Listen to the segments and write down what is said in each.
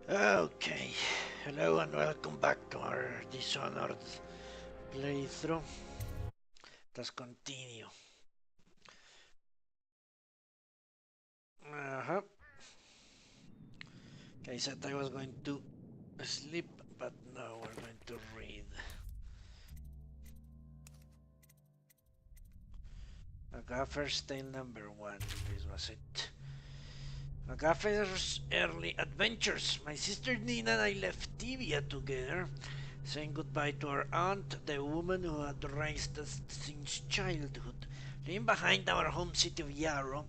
Okay, hello and welcome back to our Dishonored playthrough. Let's continue. Uh-huh. I said I was going to sleep, but now we're going to read. Agaffer's Tale number 1. This was it. Agaffer's early adventures. My sister Nina and I left Tibia together, saying goodbye to our aunt, the woman who had raised us since childhood, leaving behind our home city of Yarrow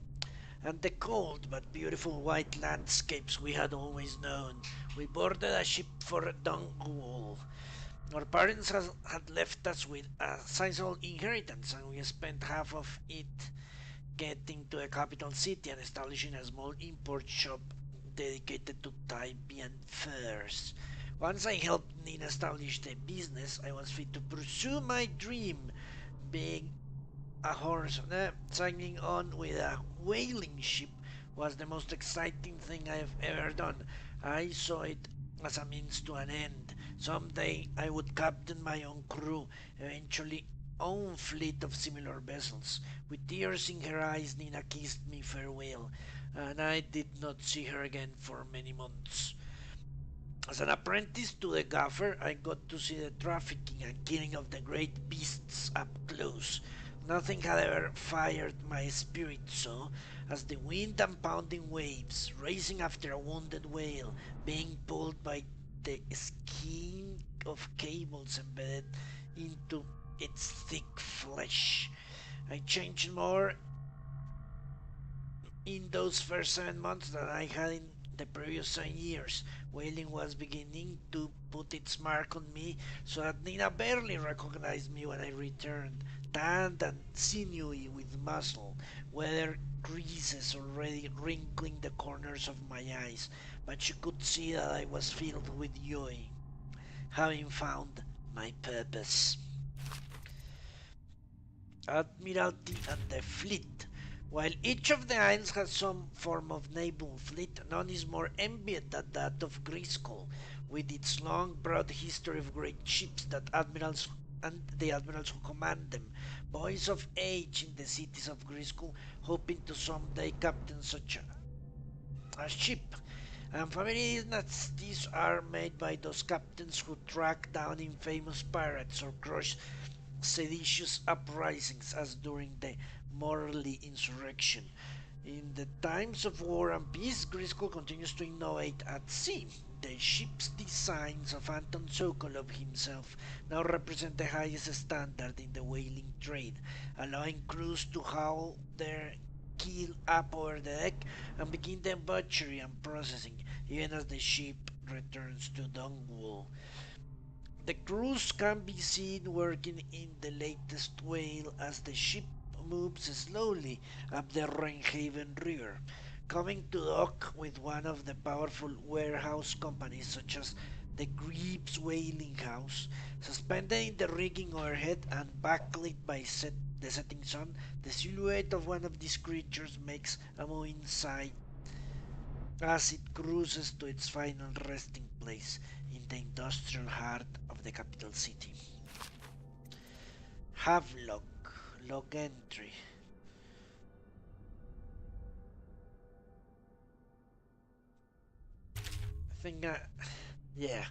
and the cold but beautiful white landscapes we had always known. We boarded a ship for Dunwall. Our parents had left us with a sizable inheritance, and we spent half of it getting to the capital city and establishing a small import shop dedicated to Tybian furs. Once I helped Nina establish the business, I was free to pursue my dream, being a horse. Signing on with a whaling ship was the most exciting thing I've ever done. I saw it as a means to an end. Someday I would captain my own crew, eventually own fleet of similar vessels. With tears in her eyes, Nina kissed me farewell, and I did not see her again for many months. As an apprentice to the gaffer, I got to see the trafficking and killing of the great beasts up close. Nothing had ever fired my spirit so as the wind and pounding waves, racing after a wounded whale, being pulled by the skein of cables embedded into its thick flesh. I changed more in those first 7 months than I had in the previous 7 years. Whaling was beginning to put its mark on me, so that Nina barely recognized me when I returned, tanned and sinewy with muscle, weather creases already wrinkling the corners of my eyes, but she could see that I was filled with joy, having found my purpose. Admiralty and the fleet. While each of the islands has some form of naval fleet, none is more envied than that of Griscoll, with its long, broad history of great ships that admirals and the admirals who command them, boys of age in the cities of Griscoll, hoping to someday captain such a ship. And family dynasties are made by those captains who track down infamous pirates or crush seditious uprisings as during the Morley insurrection. In the times of war and peace, Griscoll continues to innovate at sea. The ship's designs of Anton Sokolov himself now represent the highest standard in the whaling trade, allowing crews to haul their keel up over the deck and begin the butchery and processing, even as the ship returns to Dunwall. The crews can be seen working in the latest whale as the ship moves slowly up the Reinhaven River, coming to dock with one of the powerful warehouse companies such as the Greaves Whaling House. Suspended in the rigging overhead and backlit by the setting sun, the silhouette of one of these creatures makes a moving sight as it cruises to its final resting place in the industrial heart of the capital city. Havelock, log entry. I think, yeah.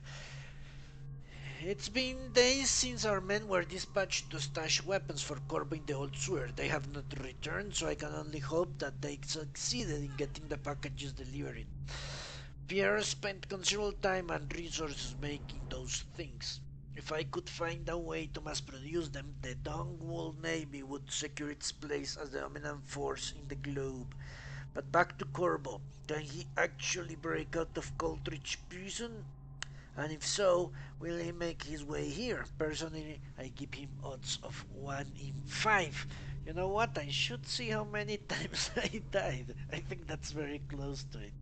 It's been days since our men were dispatched to stash weapons for curbing the old sewer. They have not returned, so I can only hope that they succeeded in getting the packages delivered. Pierre spent considerable time and resources making those things. If I could find a way to mass produce them, the Dongwall Navy would secure its place as the dominant force in the globe. But back to Corbo. Can he actually break out of Coldridge prison? And if so, will he make his way here? Personally, I give him odds of 1 in 5. You know what? I should see how many times I died. I think that's very close to it.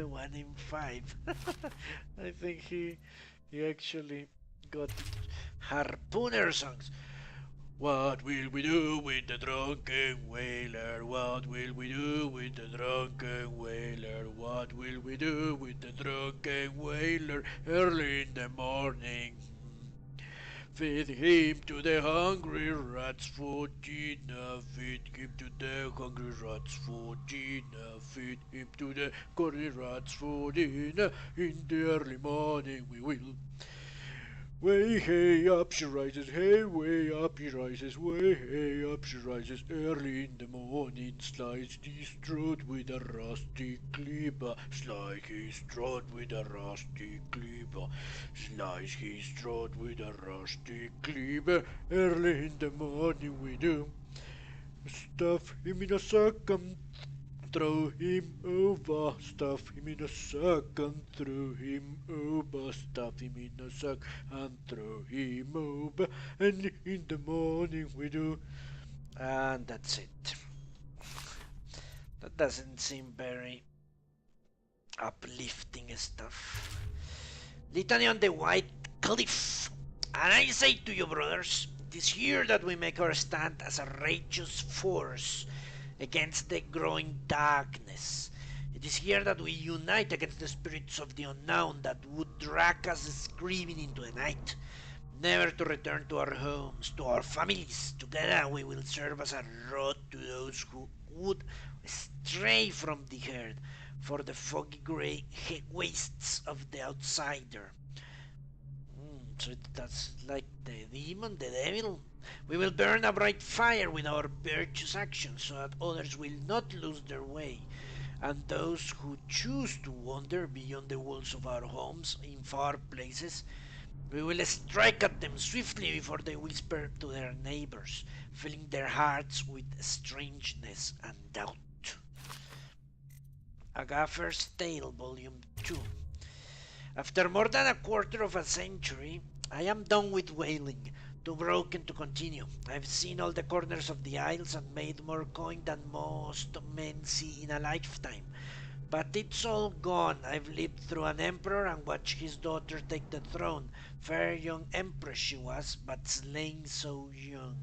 1 in 5. I think he actually got harpooner songs. What will we do with the drunken whaler? What will we do with the drunken whaler? What will we do with the drunken whaler early in the morning? Feed him to the hungry rats for Gina. Feed him to the hungry rats for Gina. Feed him to the hungry rats for dinner. In the early morning we will. Way hey up she rises, hey way up she rises, way hey up she rises. Early in the morning slides his throat with a rusty cleaver. Slice his throat with a rusty cleaver. Slice his throat with a rusty cleaver. Early in the morning we do. Stuff him in a sack and throw him over, stuff him in a sack and throw him over, stuff him in a sack and throw him over, and in the morning we do. And that's it. That doesn't seem very uplifting stuff. Litany on the White Cliff. And I say to you, brothers, it is here that we make our stand as a righteous force against the growing darkness. It is here that we unite against the spirits of the unknown that would drag us screaming into the night, never to return to our homes, to our families. Together we will serve as a rod to those who would stray from the herd for the foggy grey wastes of the outsider. So that's like the demon, the devil. We will burn a bright fire with our virtuous actions so that others will not lose their way. And those who choose to wander beyond the walls of our homes in far places, we will strike at them swiftly before they whisper to their neighbors, filling their hearts with strangeness and doubt. A Gaffer's Tale, Volume 2. After more than a quarter of a century, I am done with whaling, too broken to continue. I've seen all the corners of the Isles and made more coin than most men see in a lifetime. But it's all gone. I've lived through an emperor and watched his daughter take the throne. Fair young empress she was, but slain so young.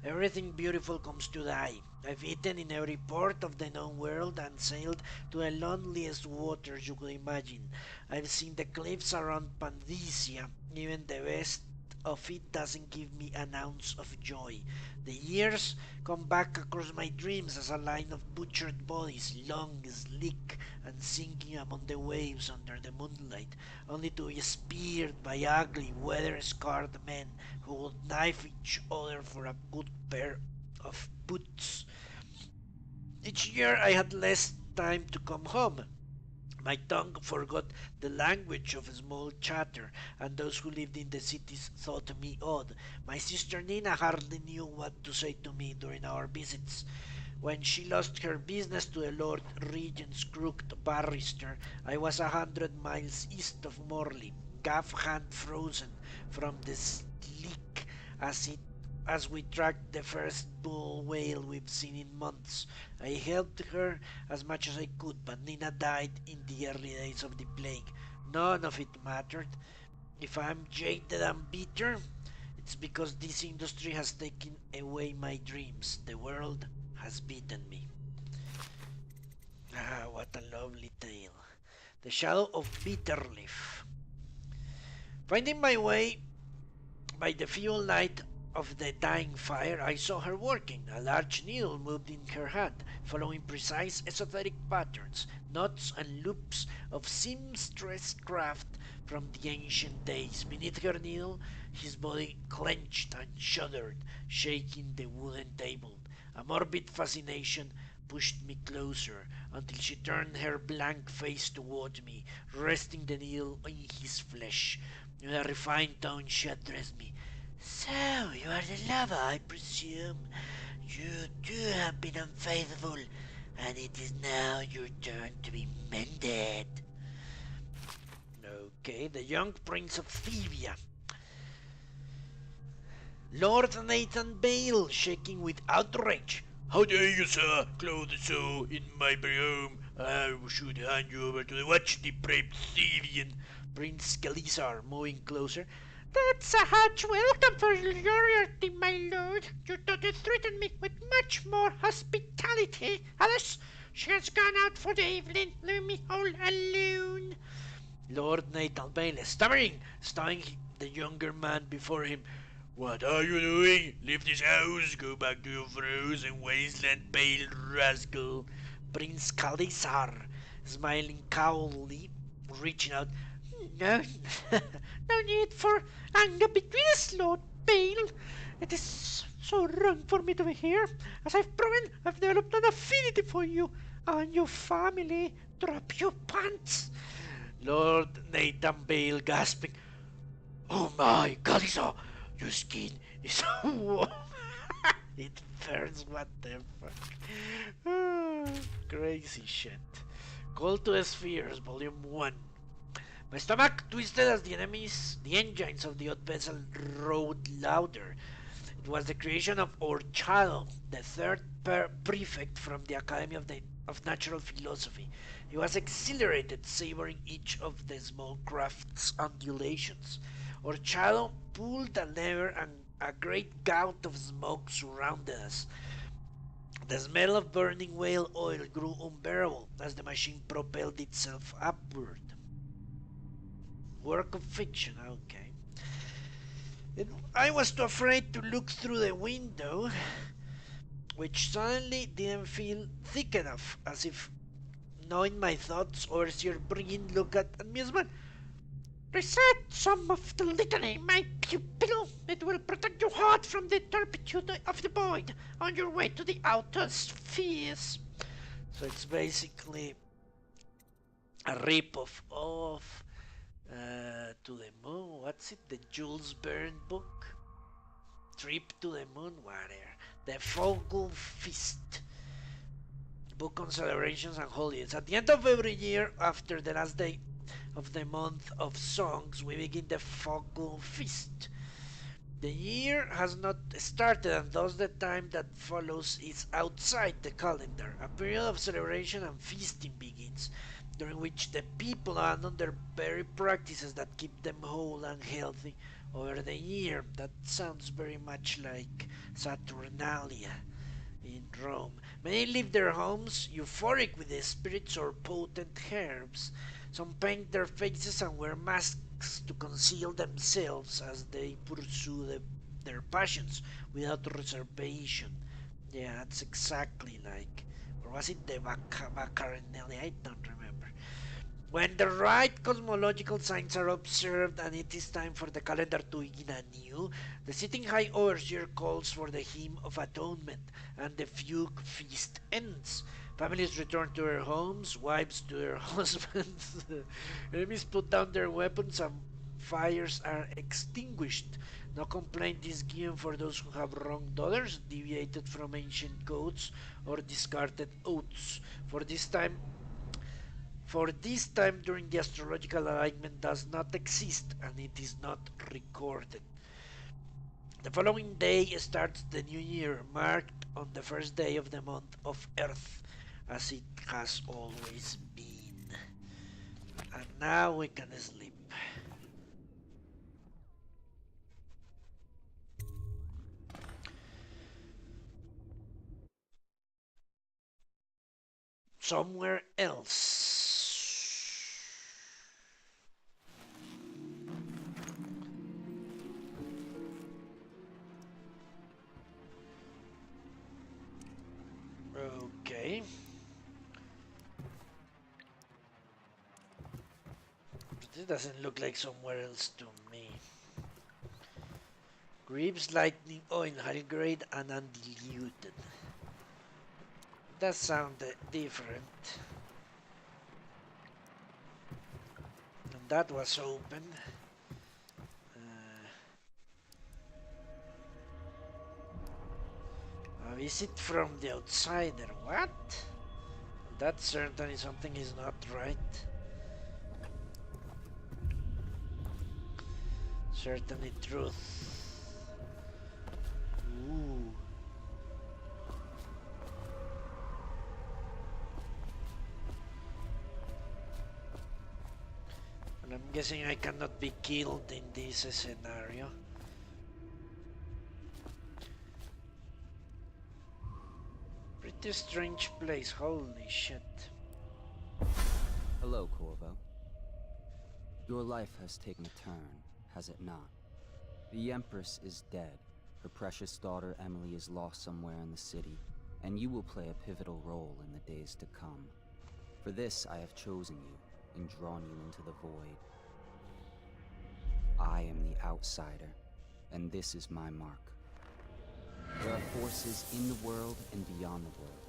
Everything beautiful comes to die. I've eaten in every port of the known world and sailed to the loneliest waters you could imagine. I've seen the cliffs around Pandysia. Even the best of it doesn't give me an ounce of joy. The years come back across my dreams as a line of butchered bodies, long, sleek, and sinking among the waves under the moonlight, only to be speared by ugly, weather-scarred men who would knife each other for a good pair of boots. Each year I had less time to come home. My tongue forgot the language of small chatter, and those who lived in the cities thought me odd. My sister Nina hardly knew what to say to me during our visits. When she lost her business to the Lord Regent's crooked barrister, I was 100 miles east of Morley, gaff hand frozen from the sleek as we tracked the first bull whale we've seen in months. I helped her as much as I could, but Nina died in the early days of the plague. None of it mattered. If I'm jaded and bitter, it's because this industry has taken away my dreams. The world has beaten me. Ah, what a lovely tale. The Shadow of Bitterleaf. Finding my way by the feeble light of the dying fire, I saw her working. A large needle moved in her hand, following precise esoteric patterns, knots and loops of seamstress craft from the ancient days. Beneath her needle, his body clenched and shuddered, shaking the wooden table. A morbid fascination pushed me closer until she turned her blank face toward me, resting the needle in his flesh. In a refined tone she addressed me. "So, you are the lover, I presume. You too have been unfaithful, and it is now your turn to be mended." Okay, the young prince of Thevia. Lord Nathan Bale, shaking with outrage. "How dare you, sir, clothe so in my home? I should hand you over to the watch depraved Thevian." Prince Kelizar, moving closer. That's a hearty welcome for your team, my lord. You don't threaten me with much more hospitality. Alice, she has gone out for the evening, leaving me all alone. Lord Nathan Bailey, stammering, staring the younger man before him. What are you doing? Leave this house, go back to your frozen wasteland, pale rascal. Prince Kalisar, smiling coldly, reaching out. No, no need for anger between us, Lord Bale. It is so wrong for me to be here. As I've proven, I've developed an affinity for you and your family. Drop your pants. Lord Nathan Bale gasping. Oh my, Kalisa, your skin is warm. It burns, what the fuck. Crazy shit. Call to the Spheres, Volume 1. My stomach twisted as the engines of the odd vessel roared louder. It was the creation of our child, the third prefect from the Academy of Natural Philosophy. He was exhilarated, savoring each of the small craft's undulations. Our child pulled a lever and a great gout of smoke surrounded us. The smell of burning whale oil grew unbearable as the machine propelled itself upward. Work of fiction, okay. I was too afraid to look through the window, which suddenly didn't feel thick enough, as if knowing my thoughts, overseer Breen looked at amusement. Recite some of the litany, my pupil. It will protect your heart from the turpitude of the void on your way to the outer spheres. So it's basically a rip-off of To the Moon. What's it? The Jules Verne book? Trip to the Moon, whatever. The Fogel Feast book on celebrations and holidays. At the end of every year, after the last day of the month of songs, we begin the Fogel Feast. The year has not started, and thus the time that follows is outside the calendar. A period of celebration and feasting begins, during which the people abandon their very practices that keep them whole and healthy over the year. That sounds very much like Saturnalia in Rome. Many leave their homes euphoric with the spirits or potent herbs. Some paint their faces and wear masks to conceal themselves as they pursue their passions without reservation. Yeah, that's exactly like, or was it the Baccarinelli? I don't remember. When the right cosmological signs are observed and it is time for the calendar to begin anew, the sitting high overseer calls for the hymn of atonement, and the fugue feast ends. Families return to their homes, wives to their husbands, enemies put down their weapons, and fires are extinguished. No complaint is given for those who have wronged others, deviated from ancient codes, or discarded oaths. For this time during the astrological alignment does not exist, and it is not recorded. The following day starts the new year, marked on the first day of the month of Earth, as it has always been. And now we can sleep. Somewhere else. Okay. But it doesn't look like somewhere else to me. Greaves lightning oil, high grade and undiluted. That sounded different. And that was open. A visit from the outsider. What? That certainly something is not right. Certainly truth. Ooh. And I'm guessing I cannot be killed in this scenario. Pretty strange place, holy shit. Hello, Corvo. Your life has taken a turn, has it not? The Empress is dead. Her precious daughter Emily is lost somewhere in the city, and you will play a pivotal role in the days to come. For this, I have chosen you and drawn you into the void. I am the outsider, and this is my mark. There are forces in the world and beyond the world,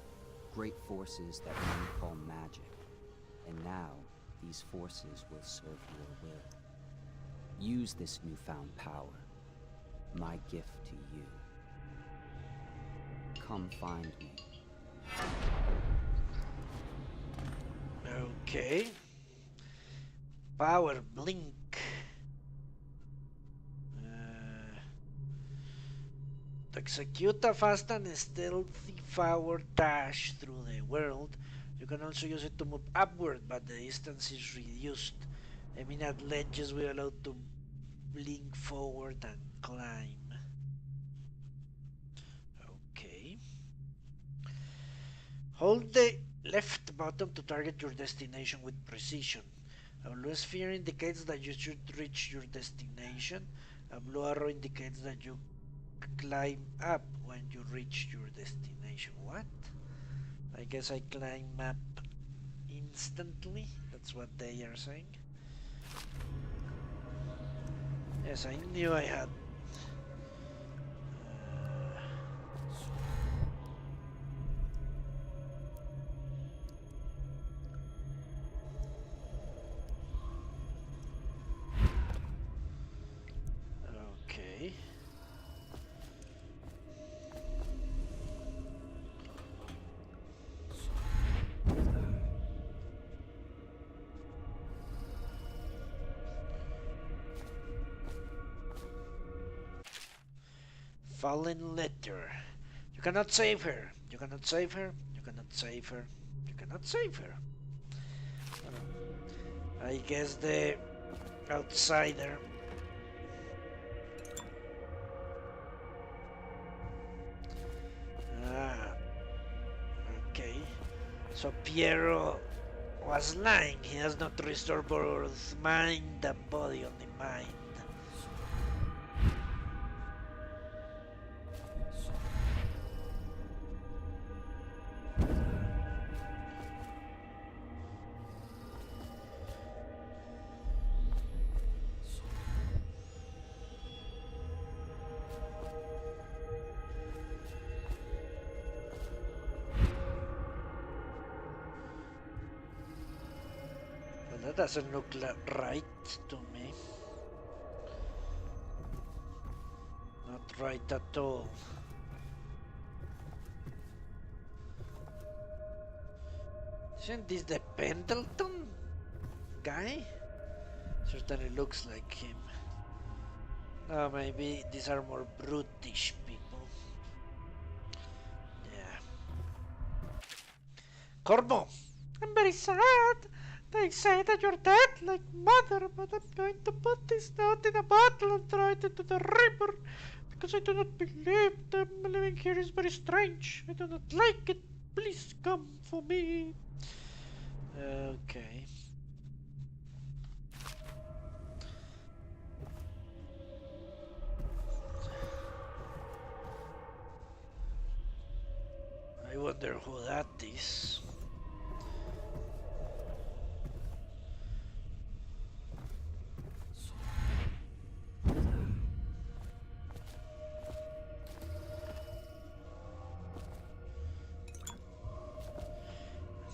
great forces that men call magic. And now, these forces will serve your will. Use this newfound power, my gift to you. Come find me. Okay. Power blink. To execute a fast and stealthy forward dash through the world, you can also use it to move upward, but the distance is reduced. Aiming at ledges will allow to blink forward and climb. Okay. Hold the left button to target your destination with precision. A blue sphere indicates that you should reach your destination. A blue arrow indicates that you climb up when you reach your destination. What? I guess I climb up instantly. That's what they are saying. Yes, I knew I had. Okay. Fallen letter. You cannot save her. You cannot save her. You cannot save her. You cannot save her. I guess the outsider. Ah, okay. So Piero was lying. He has not restored both mind and body, only mind. That doesn't look right to me. Not right at all. Isn't this the Pendleton guy? Certainly looks like him. No, maybe these are more brutish people. Yeah. Corvo! I'm very sad. They say that you're dead like mother, but I'm going to put this note in a bottle and throw it into the river because I do not believe them living here is very strange. I do not like it. Please come for me. Okay. I wonder who that is.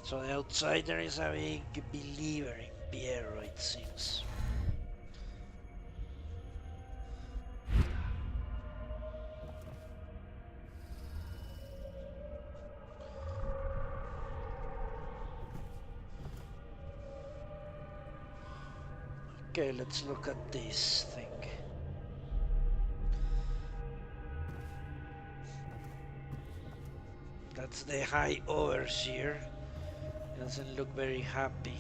So the outsider is a big believer in Piero, it seems. Okay, let's look at this thing. That's the High Overseer. Doesn't look very happy.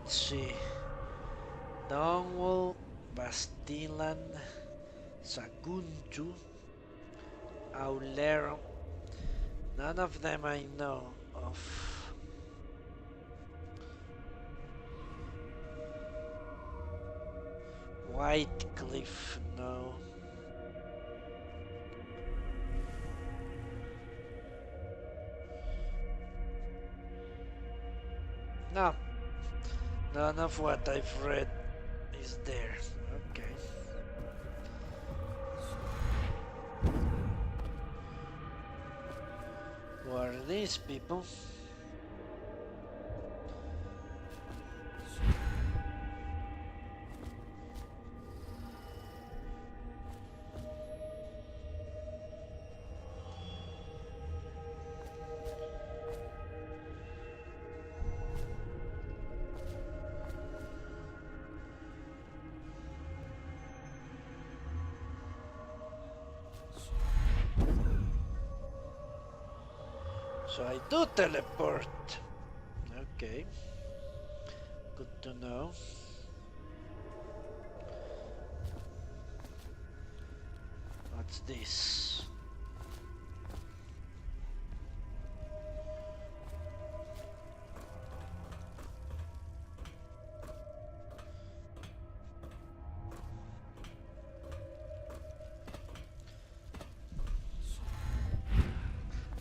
Let's see. Donwell, Bastilan, Saguntu, Aulero. None of them I know of. Whitecliff, no. No. None of what I've read is there. Okay. Who are these people? So I do teleport. Okay. Good to know. What's this?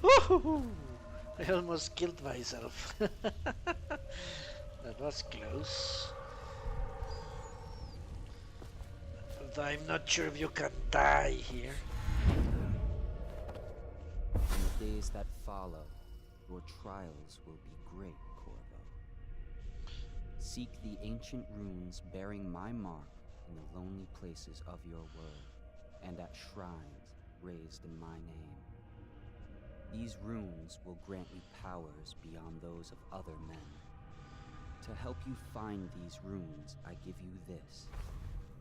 Woohoo! I almost killed myself. That was close. But I'm not sure if you can die here. In the days that follow, your trials will be great, Corvo. Seek the ancient runes bearing my mark in the lonely places of your world, and at shrines raised in my name. These runes will grant you powers beyond those of other men. To help you find these runes, I give you this,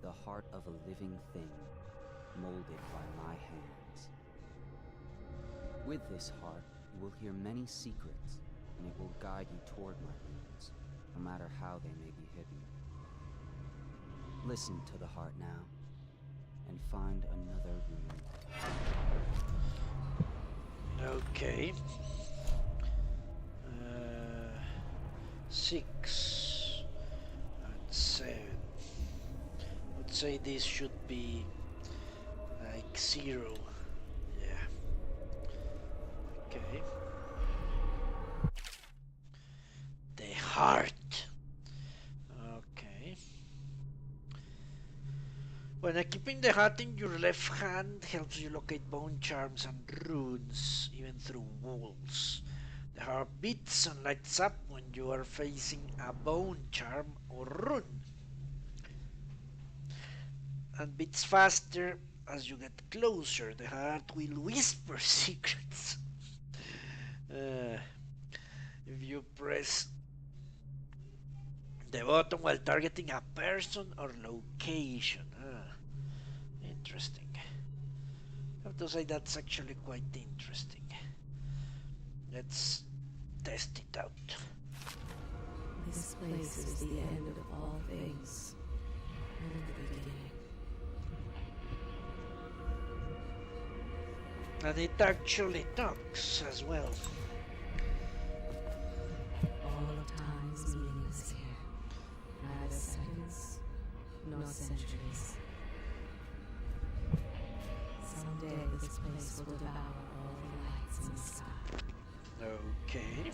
the heart of a living thing, molded by my hands. With this heart, you will hear many secrets, and it will guide you toward my runes, no matter how they may be hidden. Listen to the heart now, and find another rune. Okay. 6 and 7. Let's say this should be like 0. Yeah. Okay. The heart. Okay. When keeping the heart in your left hand helps you locate bone charms and runes, even through walls. The heart beats and lights up when you are facing a bone charm or rune, and beats faster as you get closer. The heart will whisper secrets. If you press the button while targeting a person or location. Interesting. I have to say that's actually quite interesting. Let's test it out. This place is the end of all things, and the beginning. And it actually talks as well. All of time is meaningless here. Neither seconds, nor centuries. Someday this place will devour all the lights in the sky. Okay.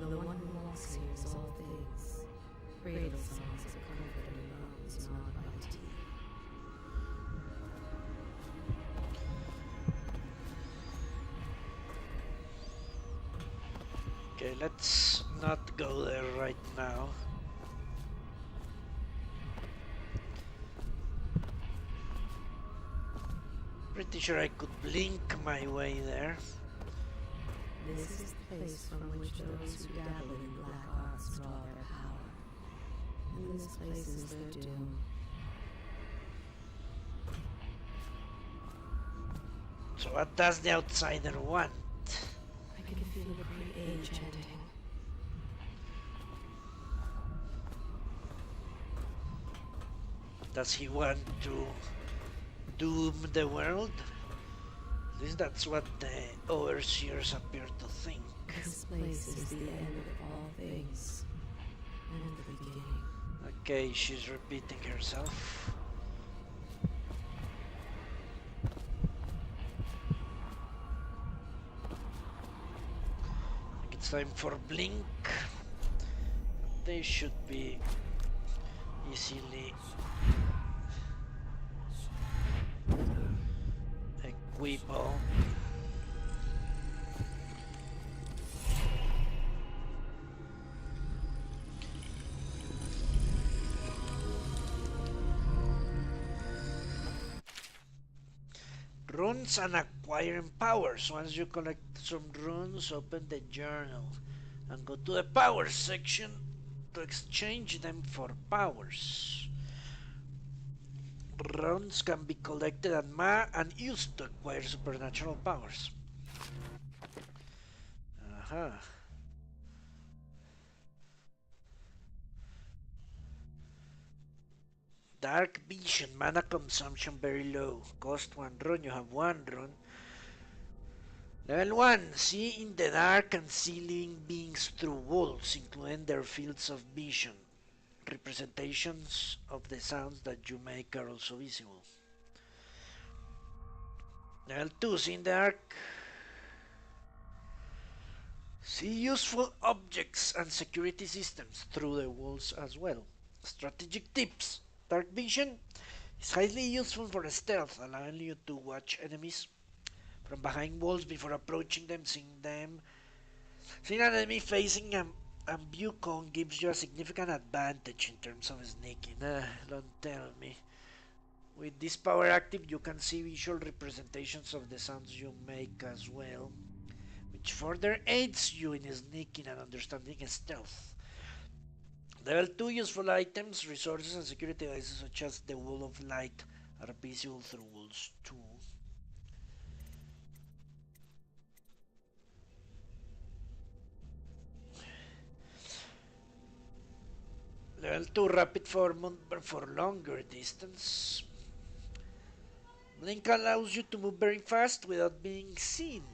The one who walks here is all things. Cradle songs of comfort and moans gnawed by teeth. Okay, let's not go there right now. Pretty sure I could blink my way there. This is the place from which those who dabble in black arts draw their power. And this place is their doom. what does the outsider want? I can feel a great age ending. Does he want to doom the world? At least that's what the overseers appear to think. This place is the end of all things, and the beginning. Okay, she's repeating herself. It's time for Blink. They should be easily equipable. Runes and acquiring powers. Once you collect some runes, open the journal and go to the powers section to exchange them for powers. Runes can be collected at Ma and used to acquire supernatural powers. Aha. Dark Vision, mana consumption very low. Cost 1 rune, you have 1 rune. Level 1, see in the dark and see living beings through walls, including their fields of vision. Representations of the sounds that you make are also visible. Level 2, see in the dark. See useful objects and security systems through the walls as well. Strategic tips. Dark vision is highly useful for stealth, allowing you to watch enemies from behind walls before approaching them. Seeing an enemy facing a view cone gives you a significant advantage in terms of sneaking. Don't tell me. With this power active, you can see visual representations of the sounds you make as well, which further aids you in sneaking and understanding stealth. Level 2 useful items, resources, and security devices such as the Wall of Light are visible through walls too. Level 2 rapid movement for longer distance. Blink allows you to move very fast without being seen.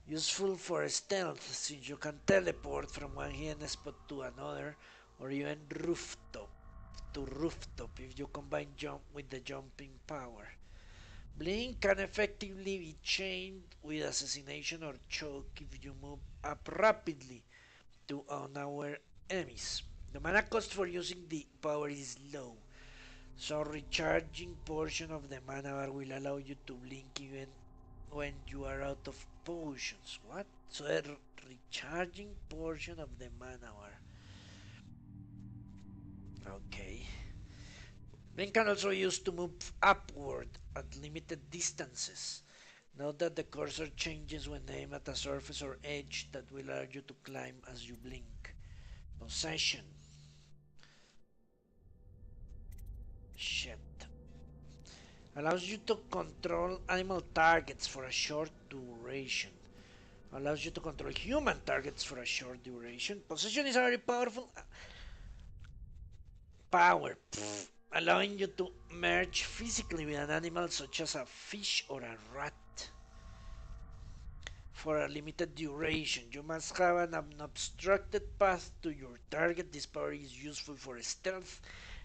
Useful for stealth since you can teleport from one hidden spot to another or even rooftop to rooftop if you combine jump with the jumping power. Blink can effectively be chained with assassination or choke if you move up rapidly to unaware enemies. The mana cost for using the power is low, so recharging portion of the mana bar will allow you to blink even when you are out of potions. What? So a recharging portion of the mana bar. Okay. Blink can also be used to move upward at limited distances. Note that the cursor changes when aimed at a surface or edge that will allow you to climb as you blink. Possession. Shit. Allows you to control animal targets for a short duration. Allows you to control human targets for a short duration. Possession is a very powerful power, allowing you to merge physically with an animal such as a fish or a rat for a limited duration. You must have an unobstructed path to your target. This power is useful for stealth,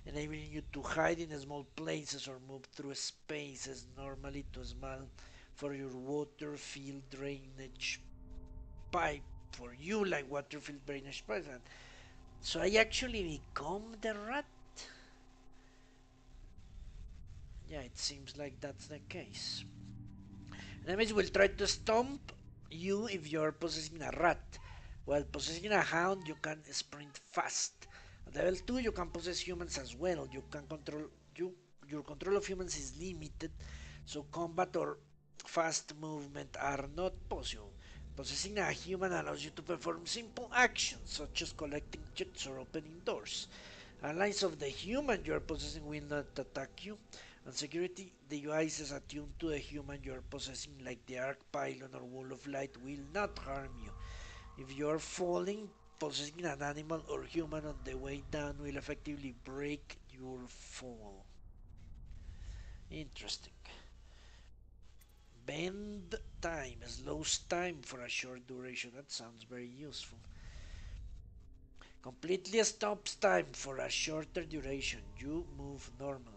enabling you to hide in small places or move through spaces normally too small for your water field drainage pipe. For you, like water field drainage pipe. So I actually become the rat? Yeah, it seems like that's the case. Enemies will try to stomp you if you're possessing a rat. While possessing a hound, you can sprint fast. At level 2, you can possess humans as well. Your control of humans is limited, so combat or fast movement are not possible. Possessing a human allows you to perform simple actions such as collecting checks or opening doors. Allies of the human you are possessing will not attack you, And security devices attuned to the human you're possessing, like the Arc Pylon or Wall of Light, will not harm you. If you're falling, possessing an animal or human on the way down will effectively break your fall. Interesting. Bend time slows time for a short duration. That sounds very useful. Completely stops time for a shorter duration. You move normally.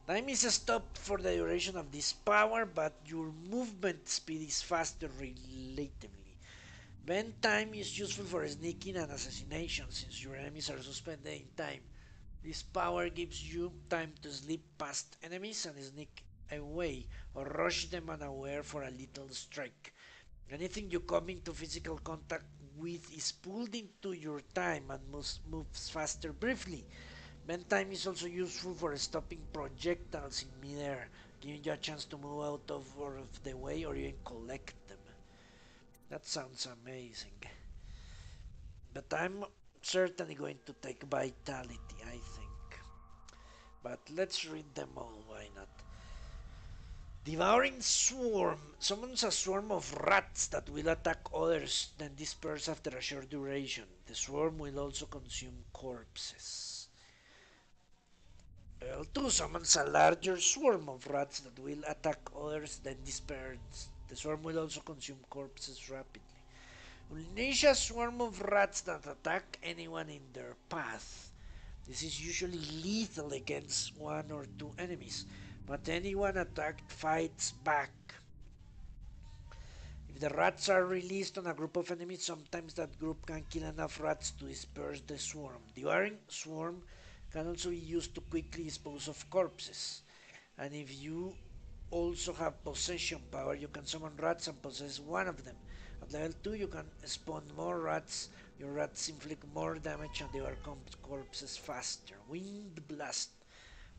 Time is stopped for the duration of this power, but your movement speed is faster relatively. Bend time is useful for sneaking and assassination since your enemies are suspended in time. This power gives you time to slip past enemies and sneak away or rush them unaware for a little strike. Anything you come into physical contact with is pulled into your time and moves faster briefly. Bend time is also useful for stopping projectiles in midair, giving you a chance to move out of or of the way or even collect them. That sounds amazing. But I'm certainly going to take vitality, I think. But let's read them all, why not? Devouring Swarm summons a swarm of rats that will attack others, then disperse after a short duration. The swarm will also consume corpses. L2 summons a larger swarm of rats that will attack others, then disperse. The swarm will also consume corpses rapidly. Unleash a swarm of rats that attack anyone in their path. This is usually lethal against one or two enemies, but anyone attacked fights back. If the rats are released on a group of enemies, sometimes that group can kill enough rats to disperse the swarm. Devouring swarm can also be used to quickly dispose of corpses. And if you also have possession power, you can summon rats and possess one of them. At level 2 you can spawn more rats. Your rats inflict more damage and devour corpses faster. Wind Blast.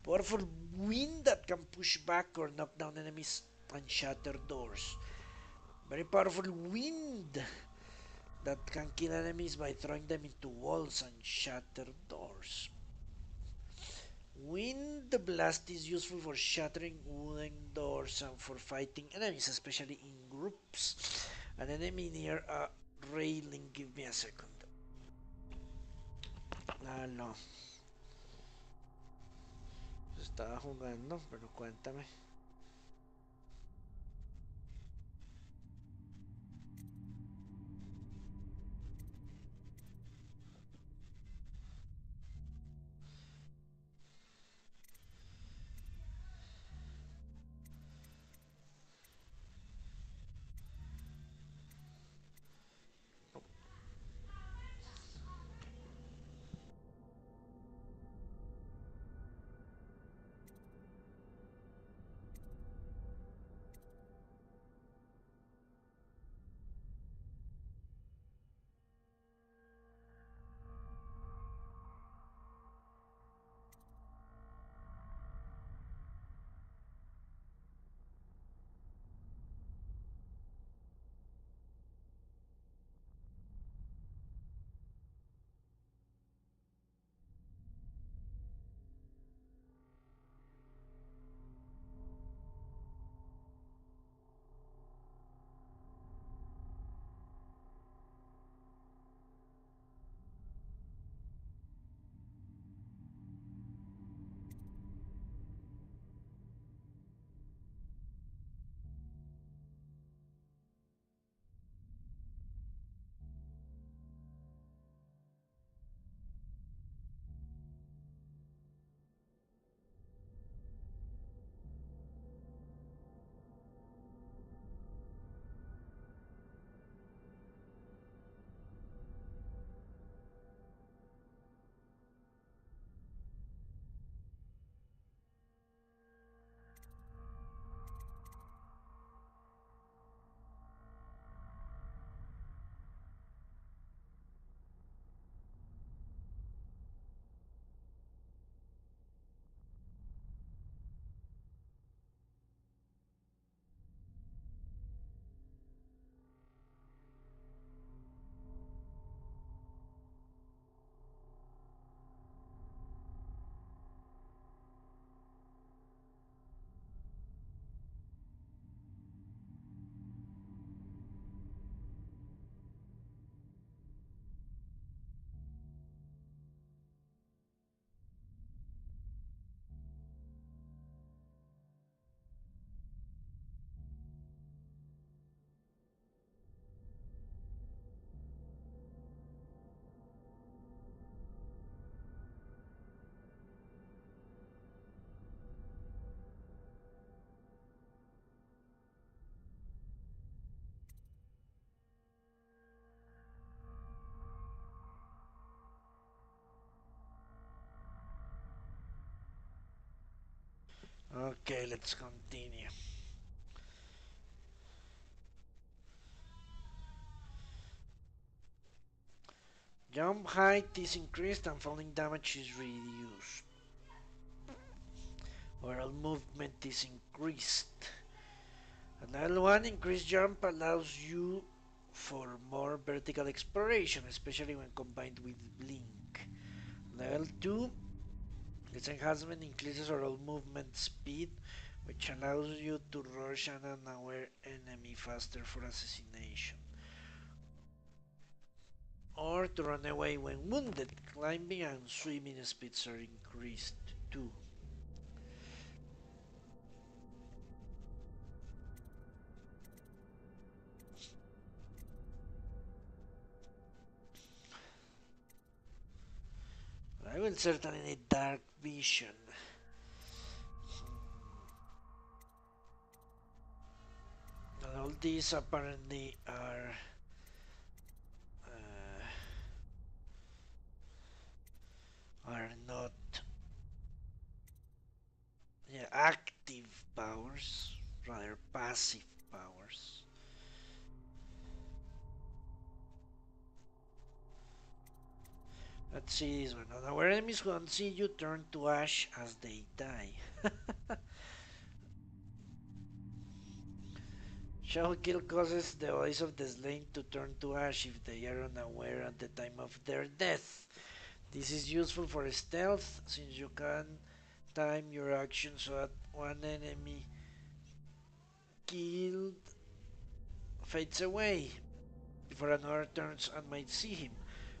Powerful wind that can push back or knock down enemies and shatter doors. Very powerful wind that can kill enemies by throwing them into walls and shatter doors. Wind Blast is useful for shattering wooden doors and for fighting enemies, especially in groups. An enemy near a railing. Give me a second. No. Estaba jugando, pero cuéntame. Okay, let's continue. Jump height is increased and falling damage is reduced. Overall movement is increased. At level 1, increased jump allows you for more vertical exploration, especially when combined with blink. Level 2, this enhancement increases overall movement speed, which allows you to rush an unaware enemy faster for assassination, or to run away when wounded. Climbing and swimming speeds are increased too. I will certainly need dark vision. And all these apparently are not, yeah, active powers, rather passive powers. Let's see this one. Our enemies who don't see you turn to ash as they die. Shell kill causes the bodies of the slain to turn to ash if they are unaware at the time of their death. This is useful for stealth since you can time your action so that one enemy killed fades away before another turns and might see him.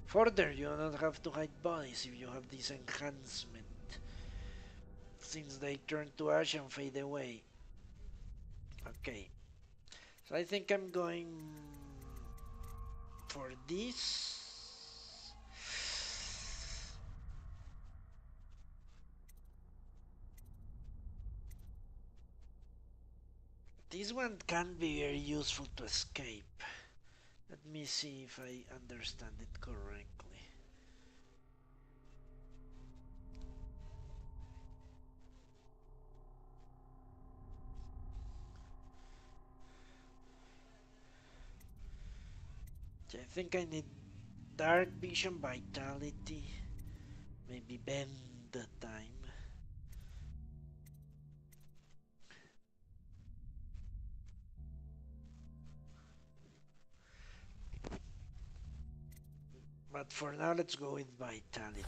Further, you do not have to hide bodies if you have this enhancement, since they turn to ash and fade away. Okay, so I think I'm going for this. This one can be very useful to escape. Let me see if I understand it correctly. I think I need dark vision, vitality, maybe bend the time. But for now, let's go with vitality.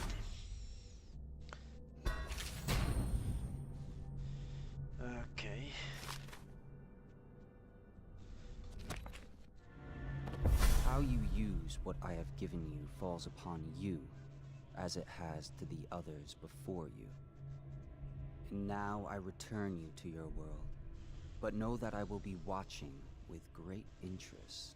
Okay. How you use what I have given you falls upon you, as it has to the others before you. And now I return you to your world, but know that I will be watching with great interest.